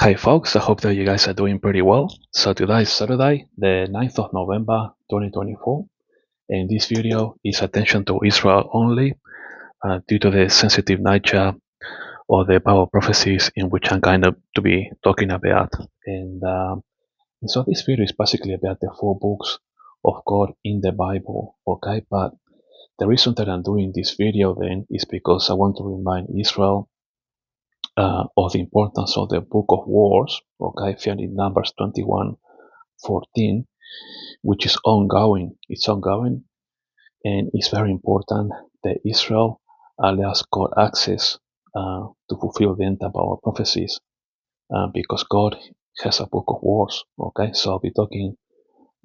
Hi folks, I hope that you guys are doing pretty well. So today is Saturday, the 9th of November 2024, and this video is attention to Israel only due to the sensitive nature of the Bible prophecies in which I'm going to be talking about. And so this video is basically about the 4 books of God in the Bible, okay? But the reason that I'm doing this video then is because I want to remind Israel of the importance of the book of wars, okay, found in Numbers 21:14, which is ongoing. It's ongoing, and it's very important that Israel allows God access to fulfill the end of our prophecies, because God has a book of wars. Okay, so I'll be talking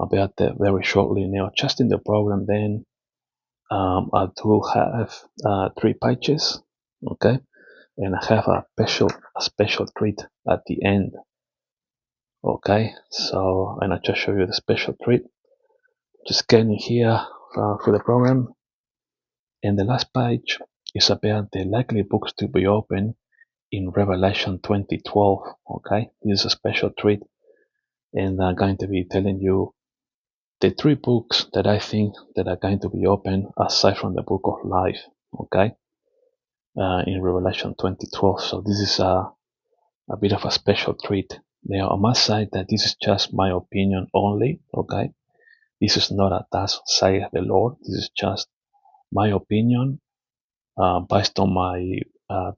about that very shortly. Now, just in the program, then I do have 3 pages. Okay, and I have a special treat at the end. Okay, so and I just show you the special treat. Just scanning here through the program, and the last page is about the likely books to be opened in Revelation 2012. Okay, this is a special treat, and I'm going to be telling you the 3 books that I think that are going to be open aside from the book of life. Okay, in Revelation 2012. So this is a bit of a special treat. Now I must say that this is just my opinion only. Okay, this is not a thus saith the Lord. This is just my opinion based on my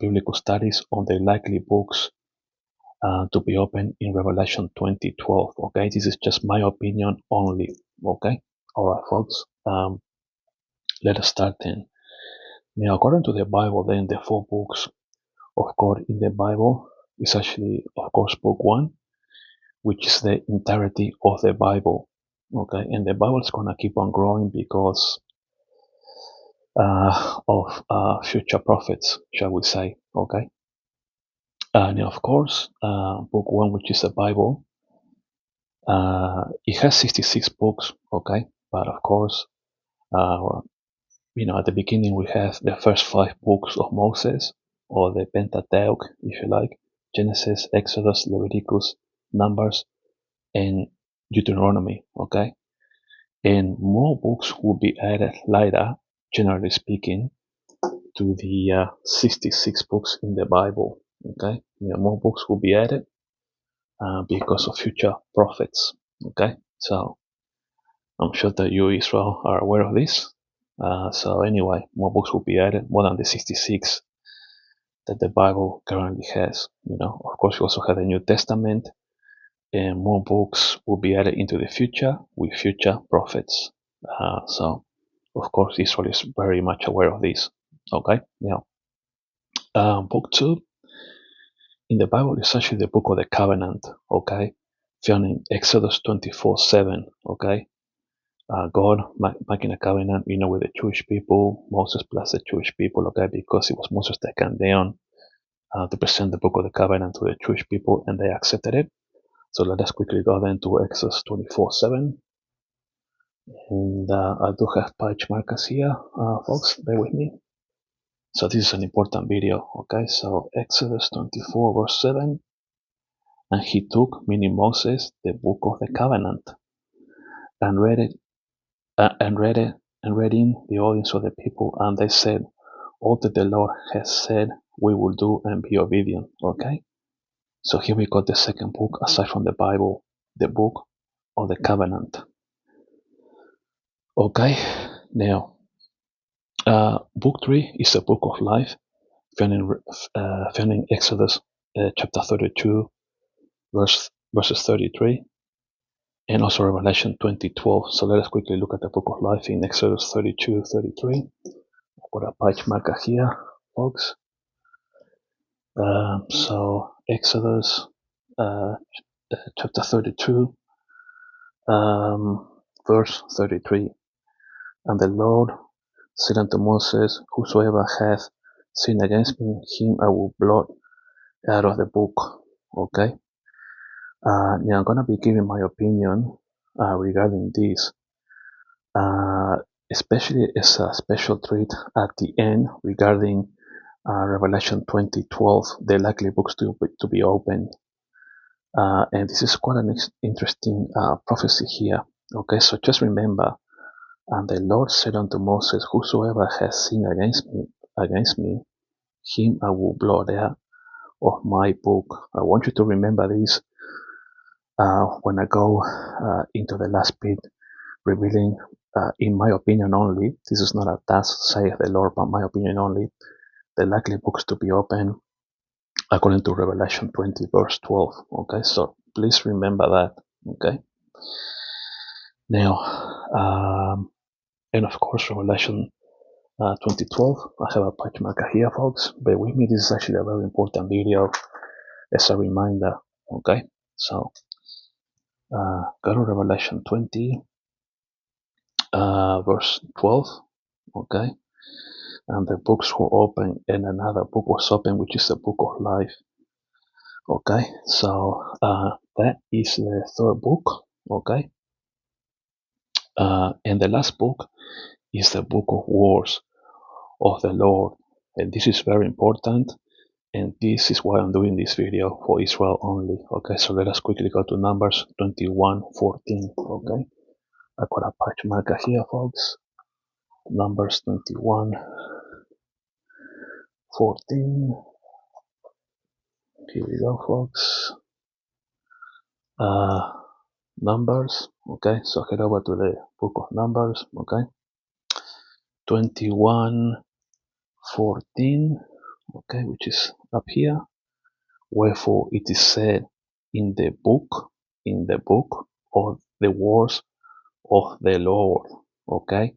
biblical studies on the likely books to be opened in Revelation 2012. Okay, this is just my opinion only. Okay, all right, folks. Let us start then. Now, according to the Bible, then the 4 books of God in the Bible is actually, of course, book 1, which is the entirety of the Bible. Okay, and the Bible is gonna keep on growing because of future prophets, shall we say? Okay. And of course, book 1, which is the Bible, it has 66 books. Okay, but of course, uh, at the beginning we have the first 5 books of Moses, or the Pentateuch, if you like: Genesis, Exodus, Leviticus, Numbers, and Deuteronomy. Okay, and more books will be added later, generally speaking, to the 66 books in the Bible. Okay, more books will be added because of future prophets. Okay, so I'm sure that you, Israel, are aware of this. So anyway, more books will be added, more than the 66 that the Bible currently has. Of course, we also have the New Testament, and more books will be added into the future with future prophets. So, of course, Israel is very much aware of this. Okay, now, book 2 in the Bible is actually the book of the covenant. Okay, found in Exodus 24:7. Okay, God making a covenant, with the Jewish people, Moses plus the Jewish people. Okay, because it was Moses that came down to present the book of the covenant to the Jewish people, and they accepted it. So let us quickly go then to Exodus 24:7. And I do have page markers here, folks, bear with me. So this is an important video. Okay, so Exodus 24:7. And he took, meaning Moses, the book of the covenant, and read it, and read in the audience of the people, and they said, all that the Lord has said we will do and be obedient. Okay, so here we got the second book aside from the Bible, the book of the covenant. Okay, now book 3 is the book of life, found in Exodus chapter 32, verses 33, and also Revelation 20:12. So let us quickly look at the book of life in Exodus 32:33. I've got a page marker here, folks. So Exodus chapter 32, verse 33. And the Lord said unto Moses, whosoever hath sinned against me, him I will blot out of the book. Okay. Now I'm gonna be giving my opinion regarding this, especially as a special treat at the end regarding Revelation 20:12, the likely books to be opened. And this is quite an interesting prophecy here. Okay, so just remember, and the Lord said unto Moses, whosoever has sinned against me, him I will blot out of my book. I want you to remember this when I go into the last bit, revealing, in my opinion only, this is not a task, saith the Lord, but my opinion only, the likely books to be opened according to Revelation 20, verse 12. Okay, so please remember that. Okay, now, and of course, Revelation 2012, I have a patch marker here, folks. Bear with me, this is actually a very important video as a reminder. Okay, so go to Revelation 20, verse 12. Okay, and the books were open, and another book was open, which is the book of life. Okay, so that is the third book. Okay, and the last book is the book of wars of the Lord, and this is very important, and this is why I'm doing this video for Israel only. Okay, so let us quickly go to Numbers 21:14. Okay, I got a patch marker here, folks. Numbers 21:14. Here we go, folks. Numbers. Okay, so head over to the book of Numbers. Okay, 21:14. Okay, which is up here. Wherefore it is said in the book of the wars of the Lord. Okay,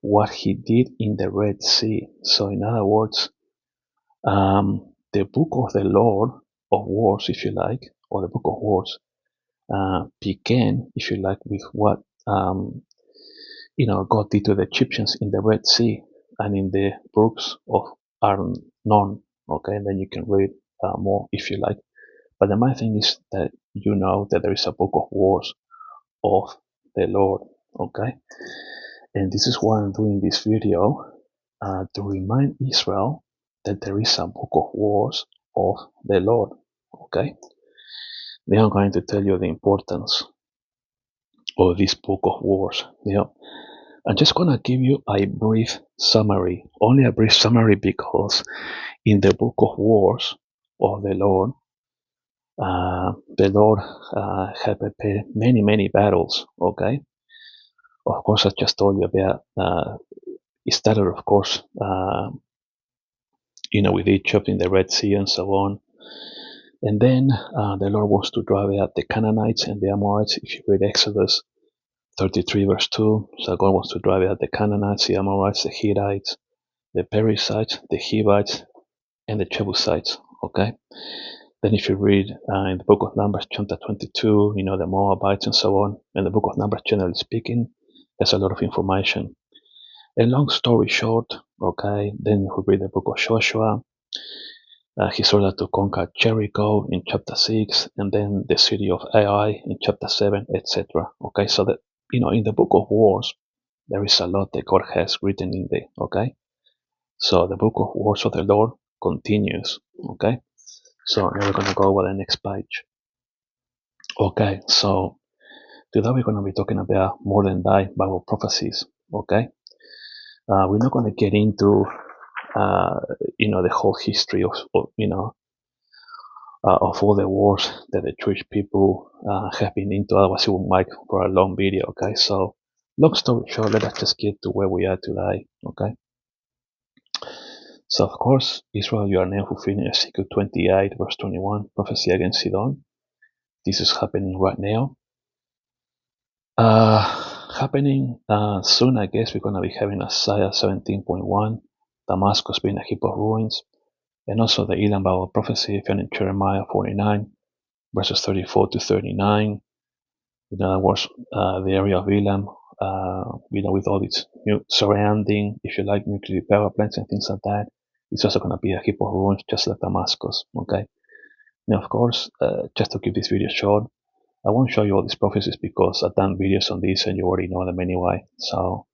what he did in the Red Sea. So in other words, the book of the Lord of wars, if you like, or the book of wars, began, if you like, with what God did to the Egyptians in the Red Sea and in the brooks of Arnon. Okay, and then you can read more if you like. But the main thing is that you know that there is a book of wars of the Lord. Okay, and this is why I'm doing this video, to remind Israel that there is a book of wars of the Lord. Okay, then I'm going to tell you the importance of this book of wars. I'm just going to give you a brief summary, only a brief summary, because in the book of wars of the Lord had prepared many, many battles. Okay, of course, I just told you about. It started, of course, with Egypt in the Red Sea and so on. And then the Lord wants to drive out the Canaanites and the Amorites. If you read Exodus 33, verse 2, so God wants to drive out the Canaanites, the Amorites, the Hittites, the Perizzites, the Hivites, and the Jebusites. Okay. Then if you read in the book of Numbers, chapter 22, the Moabites and so on, and the book of Numbers, generally speaking, there's a lot of information. And long story short, okay, then you read the book of Joshua. He's ordered to conquer Jericho in chapter 6, and then the city of Ai in chapter 7, etc. Okay, so that, in the book of wars, there is a lot that God has written in there. Okay, so the book of wars of the Lord continues. Okay, so now we're going to go over the next page. Okay, so today we're going to be talking about more than die Bible prophecies. Okay, we're not going to get into the whole history of all the wars that the Jewish people have been into. Otherwise, it would make for a long video. Okay, so long story short, let us just get to where we are today. Okay, so of course, Israel, you are now fulfilling Ezekiel 28, verse 21, prophecy against Sidon. This is happening right now. Happening soon, I guess we're going to be having Isaiah 17.1, Damascus being a heap of ruins, and also the Elam Bible prophecy found in Jeremiah 49, verses 34 to 39. In other words, the area of Elam, with all its surrounding, if you like, nuclear power plants and things like that, it's also going to be a heap of ruins, just like Damascus. Okay. Now, of course, just to keep this video short, I won't show you all these prophecies because I've done videos on this and you already know them anyway. So,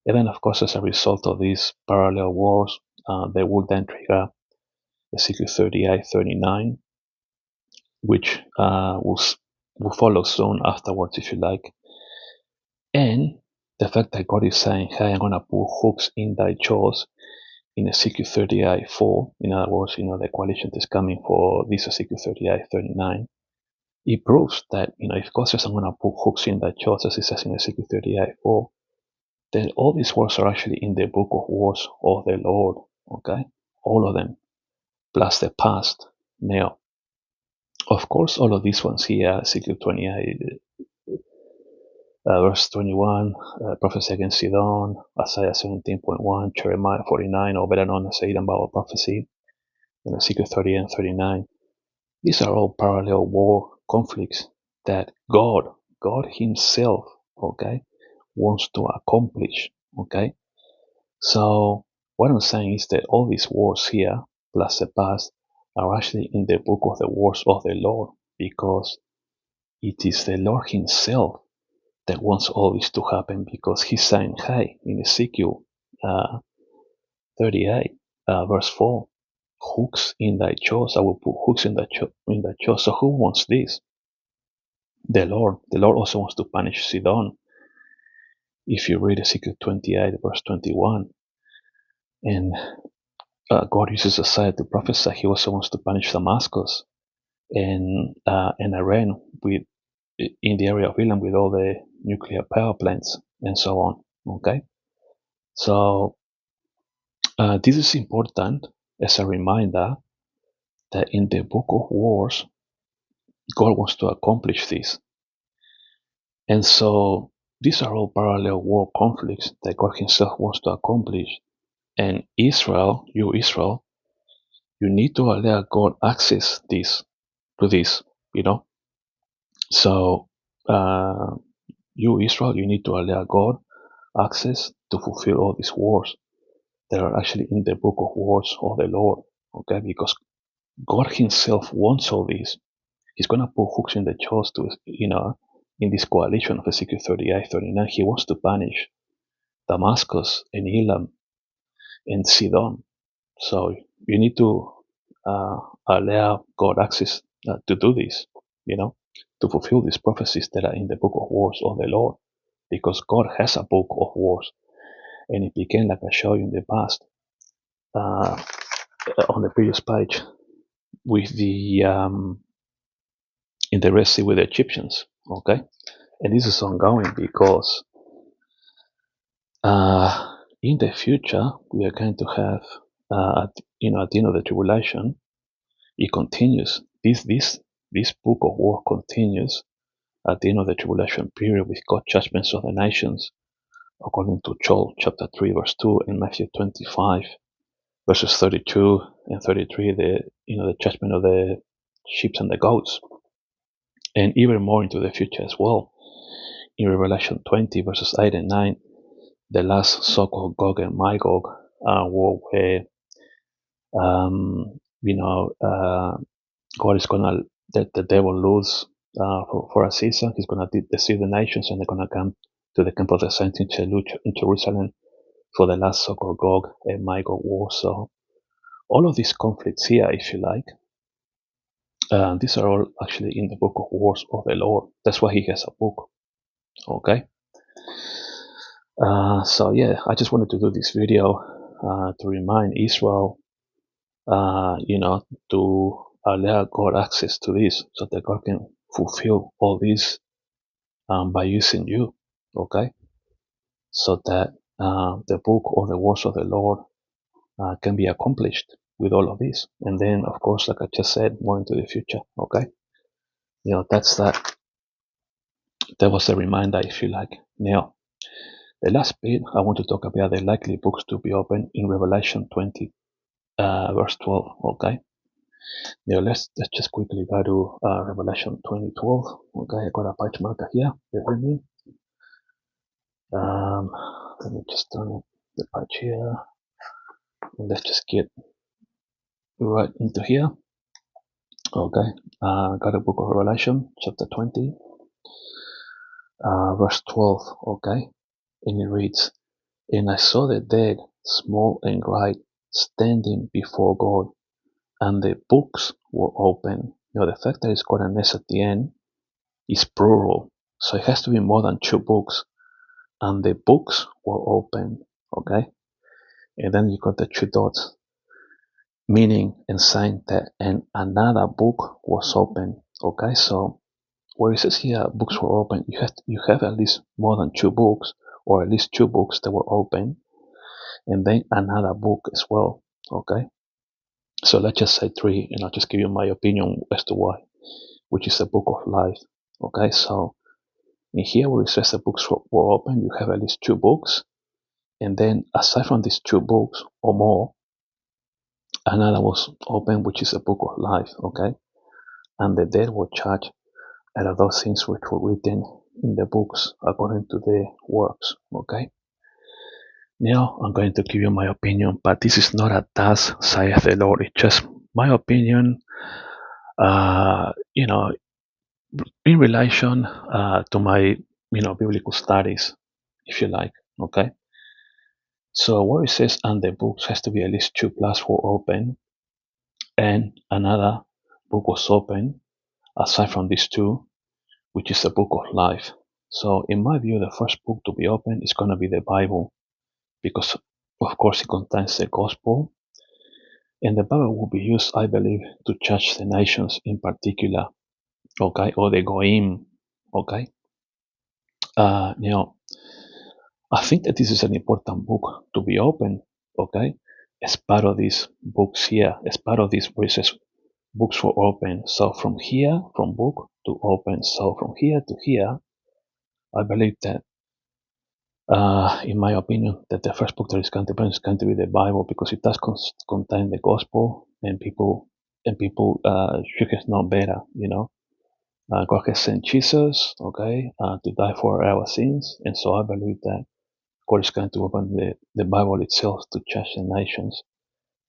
and then, of course, as a result of these parallel wars, they will then trigger Ezekiel 38, 39. which will follow soon afterwards, if you like. And the fact that God is saying, hey, I'm going to put hooks in thy jaws in Ezekiel 38:4, in other words, the coalition is coming for this Ezekiel 38:39. It proves that, if God says, I'm going to put hooks in thy jaws, as it says in Ezekiel 38:4, then all these words are actually in the book of words of the Lord, okay? All of them, plus the past. Now, of course, all of these ones here, Ezekiel 28, verse 21, prophecy against Sidon, Isaiah 17:1, Jeremiah 49, or better known as Edom Bible prophecy, and Ezekiel 30 and 39. These are all parallel war conflicts that God Himself, okay, wants to accomplish, okay? So what I'm saying is that all these wars here, plus the past, are actually in the book of the wars of the Lord, because it is the Lord Himself that wants all this to happen, because He's saying, hey, in Ezekiel 38, verse 4, hooks in thy jaws, I will put hooks in thy jaws. So who wants this? The Lord. The Lord also wants to punish Sidon. If you read Ezekiel 28, verse 21, and God uses Isaiah to prophesy, He also wants to punish Damascus and Iran with in the area of Iran with all the nuclear power plants and so on. Okay, so this is important as a reminder that in the book of wars, God wants to accomplish this, and so these are all parallel war conflicts that God Himself wants to accomplish. And Israel, you need to allow God access to this, So, you Israel, you need to allow God access to fulfill all these wars that are actually in the book of wars of the Lord. Okay, because God Himself wants all this. He's gonna put hooks in the jaws to, in this coalition of Ezekiel 38:39. He wants to punish Damascus and Elam and Sidon. So you need to allow God access to do this, to fulfill these prophecies that are in the book of wars of the Lord, because God has a book of wars, and it began, like I showed you in the past, on the previous page, with the in the Red Sea with the Egyptians. Okay, and this is ongoing because in the future we are going to have, at the end of the tribulation, it continues. This book of war continues at the end of the tribulation period with God's judgments of the nations, according to Joel chapter 3 verse 2 and Matthew 25 verses 32 and 33. The judgment of the sheep and the goats, and even more into the future as well. In Revelation 20 verses 8 and 9, the last so-called Gog and Magog war, where God is gonna let the devil loose for a season. He's gonna deceive the nations, and they're gonna come to the camp of the saints in Jerusalem for the last so-called Gog and Magog war. So all of these conflicts here, if you like, these are all actually in the book of wars of the Lord. That's why He has a book. Okay. So yeah, I just wanted to do this video to remind Israel, to allow God access to this, so that God can fulfill all this by using you, okay? So that the book or the words of the Lord can be accomplished with all of this. And then, of course, like I just said, more into the future, okay? That's that. That was a reminder, if you like. Now, the last bit, I want to talk about the likely books to be opened in Revelation 20, verse 12, okay? Now, let's just quickly go to Revelation 20:12. Okay, I got a page marker here. Bear with me. Let me just turn the page here. And let's just get right into here. Okay, got a book of Revelation, chapter 20, verse 12. Okay, and it reads, "And I saw the dead, small and great, standing before God, and the books were open, The fact that it's got an S at the end is plural. So it has to be more than 2 books. And the books were open, okay? And then you got the 2 dots, meaning and saying that and another book was open, okay? So where it says here books were open, you have at least more than 2 books, or at least 2 books that were open, and then another book as well, okay? So let's just say 3, and I'll just give you my opinion as to why, which is the book of life, okay? So in here where it says the books were open, you have at least 2 books, and then aside from these 2 books or more, another was open, which is the book of life, okay? And the dead were judged out of those things which were written in the books according to the works, okay? Now I'm going to give you my opinion, but this is not a thus saith the Lord. It's just my opinion, uh, you know, in relation to my, biblical studies, if you like, okay? So where it says, and the books has to be at least 2 plus were open, and another book was open, aside from these 2, which is the book of life. So in my view, the first book to be open is going to be the Bible, because of course it contains the gospel, and the Bible will be used, I believe, to judge the nations in particular, okay, or the goyim, okay. Now I think that this is an important book to be open, okay, as part of these books here, as part of these verses, books for open. So from here, from book to open. So from here to here, I believe that, in my opinion, that the first book that is going to be is going to be the Bible, because it does contain the gospel, and people should have known better. God has sent Jesus, okay, to die for our sins, and so I believe that God is going to open the Bible itself to judge the nations.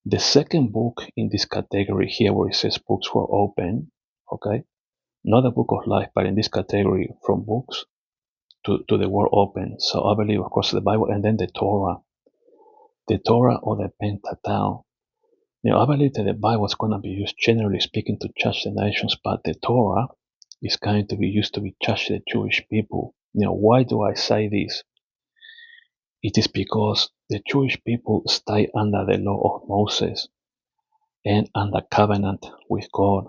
The second book in this category here, where it says books were open, okay, not the book of life, but in this category from books to the word open. So I believe, of course, the Bible, and then the Torah or the Pentateuch. I believe that the Bible is going to be used, generally speaking, to judge the nations, but the Torah is going to be used to be judge the Jewish people. Why do I say this? It is because the Jewish people stay under the law of Moses and under covenant with God.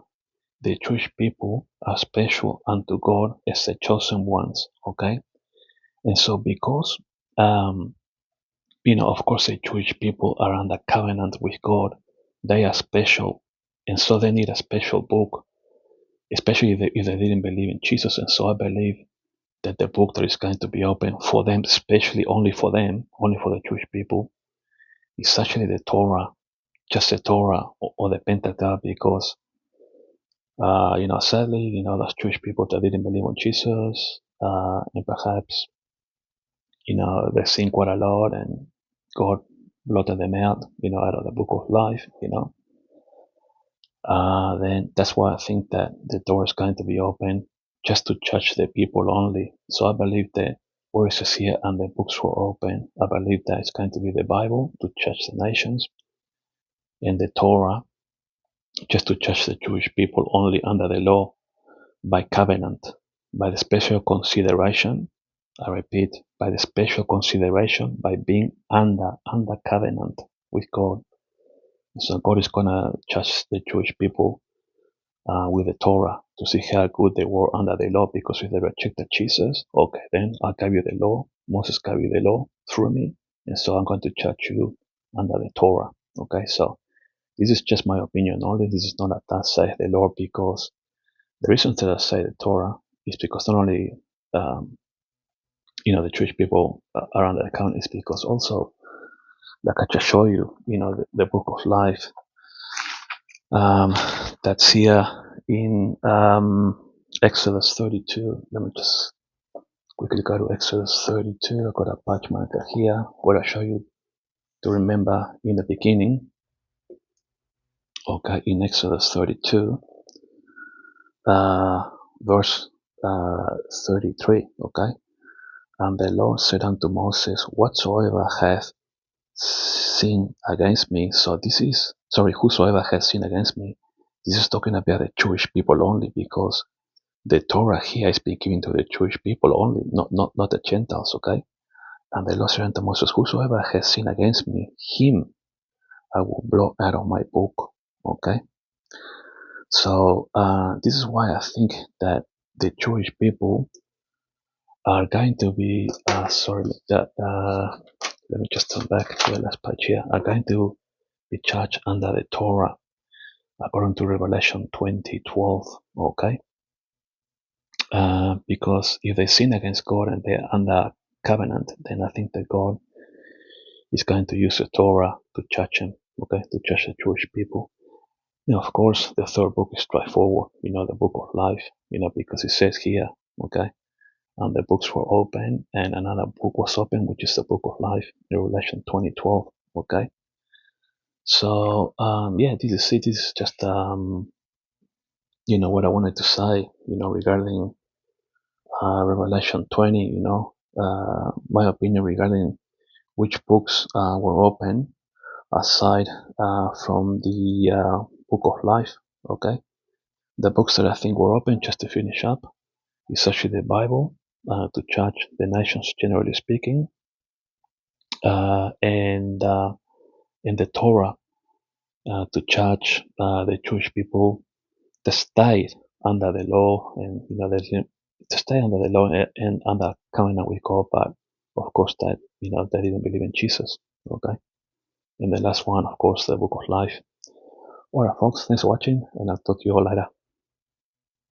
The Jewish people are special unto God as the chosen ones, okay? And so because, of course, the Jewish people are under covenant with God, they are special. And so they need a special book, especially if they didn't believe in Jesus. And so I believe that the book that is going to be open for them, especially only for them, only for the Jewish people, is actually the Torah, just the Torah or the Pentateuch, because, sadly, those Jewish people that didn't believe in Jesus, and perhaps, they sin quite a lot, and God blotted them out, out of the book of life, then that's why I think that the door is going to be open just to judge the people only. So I believe that where it says here, and the books were open, I believe that it's going to be the Bible to judge the nations, and the Torah just to judge the Jewish people only under the law by covenant, by the special consideration. I repeat, by the special consideration, by being under covenant with God. So God is gonna judge the Jewish people with the Torah to see how good they were under the law. Because if they rejected Jesus, okay, then I'll give you the law. Moses gave you the law through me, and so I'm going to judge you under the Torah. Okay, so this is just my opinion only. This is not a thus saith the Lord, because the reason that I say the Torah is because not only the Jewish people are under the covenant, is because also, like I just show you, the book of life, that's here in Exodus 32. Let me just quickly go to Exodus 32. I've got a patch marker here where I show you to remember in the beginning. Okay, in Exodus 32, verse 33. Okay, and the Lord said unto Moses, whatsoever hath sinned against me. So this is, sorry, whosoever has sinned against me, This is talking about the Jewish people only, because the Torah here is being given to the Jewish people only, not the Gentiles, okay? And the Lord said unto Moses, whosoever has sinned against me, him I will blot out of my book, okay? So this is why I think that the Jewish people are going to be, let me just turn back to the last page here, are going to be judged under the Torah, according to Revelation 20:12, okay? Because if they sin against God and they're under covenant, then I think that God is going to use the Torah to judge them, okay, to judge the Jewish people. Of course, the third book is straightforward, the book of life, because it says here, okay, and the books were open and another book was open, which is the book of life, in Revelation 20:12, okay. So, yeah, this is it. This is just, what I wanted to say, regarding Revelation 20, my opinion regarding which books were open aside from the book of life, okay. The books that I think were open, just to finish up, is actually the Bible, to judge the nations, generally speaking, and the Torah, to judge the Jewish people that stayed under the law, and to stay under the law and under covenant with God, but of course that they didn't believe in Jesus. Okay, and the last one, of course, the book of life. Alright, folks, thanks for watching, and I'll talk to you all later.